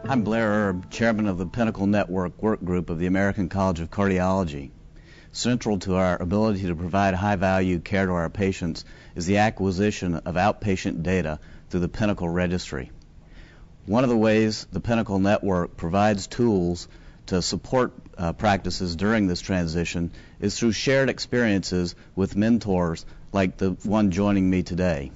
I'm Blair Erb, chairman of the PINNACLE Network work group of the American College of Cardiology. Central to our ability to provide high-value care to our patients is the acquisition of outpatient data through the PINNACLE Registry. One of the ways the PINNACLE Network provides tools to support practices during this transition is through shared experiences with mentors like the one joining me today.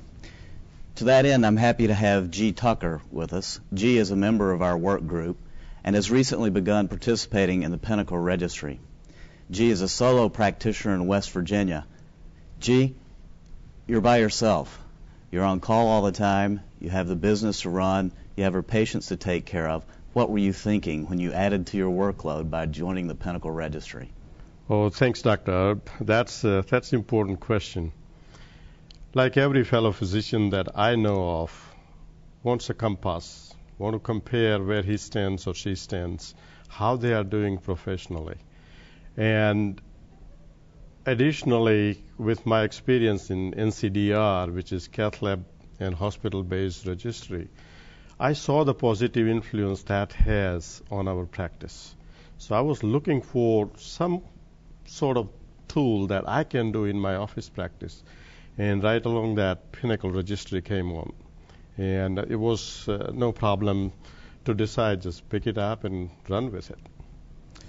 To that end, I'm happy to have G. Tucker with us. G is a member of our work group and has recently begun participating in the PINNACLE Registry. G is a solo practitioner in West Virginia. G, you're by yourself. You're on call all the time. You have the business to run. You have our patients to take care of. What were you thinking when you added to your workload by joining the PINNACLE Registry? Oh, thanks, Dr. Erb. That's an important question. Like every fellow physician that I know of wants a compass, want to compare where he stands or she stands, how they are doing professionally. And additionally, with my experience in NCDR, which is cath lab and hospital-based registry, I saw the positive influence that has on our practice. So I was looking for some sort of tool that I can do in my office practice. And right along that, PINNACLE Registry came on. And it was no problem to decide, just pick it up and run with it.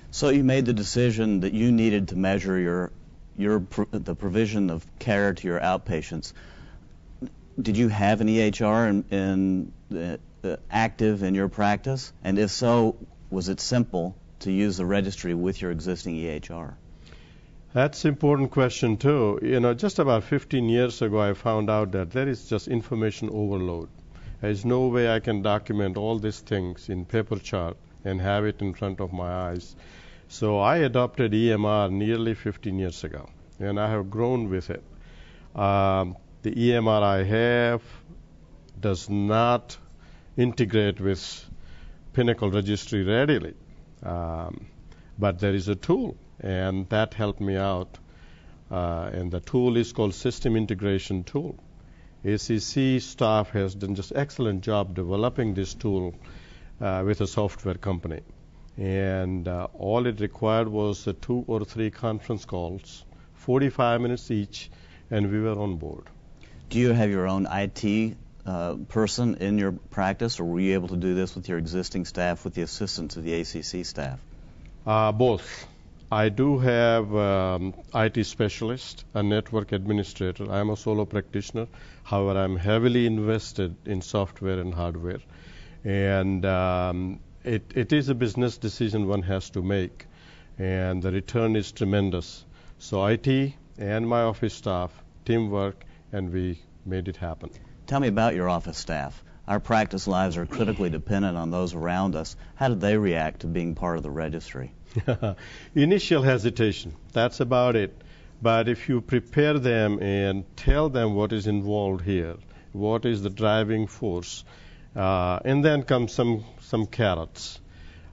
So you made the decision that you needed to measure the provision of care to your outpatients. Did you have an EHR active in your practice? And if so, was it simple to use the registry with your existing EHR? That's an important question, too. Just about 15 years ago, I found out that there is just information overload. There's no way I can document all these things in paper chart and have it in front of my eyes. So I adopted EMR nearly 15 years ago, and I have grown with it. The EMR I have does not integrate with PINNACLE Registry readily, but there is a tool, and that helped me out. And the tool is called System Integration Tool. ACC staff has done just excellent job developing this tool with a software company. And all it required was 2 or 3 conference calls, 45 minutes each, and we were on board. Do you have your own IT person in your practice, or were you able to do this with your existing staff with the assistance of the ACC staff? Both. I do have IT specialist, a network administrator. I'm a solo practitioner. However, I'm heavily invested in software and hardware. And it is a business decision one has to make, and the return is tremendous. So IT and my office staff, teamwork, and we made it happen. Tell me about your office staff. Our practice lives are critically dependent on those around us. How did they react to being part of the registry? Initial hesitation, that's about it. But if you prepare them and tell them what is involved here, what is the driving force, and then comes some carrots.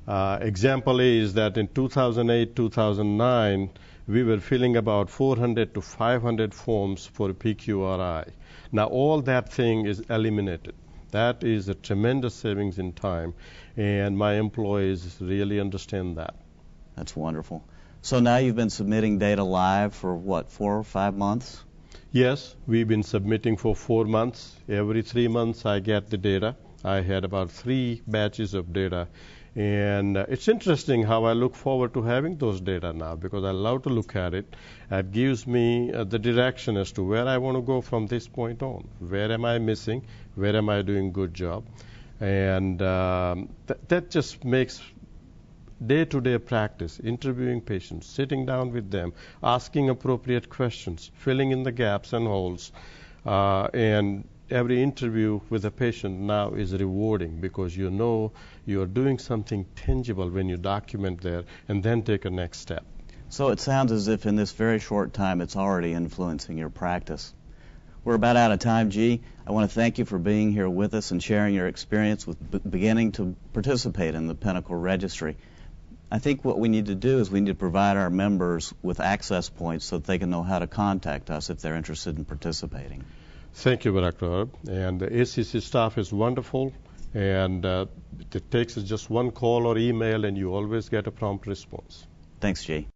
Example is that in 2008, 2009, we were filling about 400 to 500 forms for PQRI. Now all that thing is eliminated. That is a tremendous savings in time, and my employees really understand that. That's wonderful. So now you've been submitting data live for what, 4 or 5 months? Yes, we've been submitting for 4 months. Every 3 months I get the data. I had about 3 batches of data. And it's interesting how I look forward to having those data now, because I love to look at it. It gives me the direction as to where I want to go from this point on. Where am I missing? Where am I doing good job? And that just makes day-to-day practice, interviewing patients, sitting down with them, asking appropriate questions, filling in the gaps and holes. And every interview with a patient now is rewarding, because you know you are doing something tangible when you document there and then take a next step. So it sounds as if in this very short time it's already influencing your practice. We're about out of time, G. I want to thank you for being here with us and sharing your experience with beginning to participate in the PINNACLE Registry. I think what we need to do is we need to provide our members with access points so that they can know how to contact us if they're interested in participating. Thank you, Dr. Erb. And the ACC staff is wonderful, And it takes just one call or email, and you always get a prompt response. Thanks, Jay.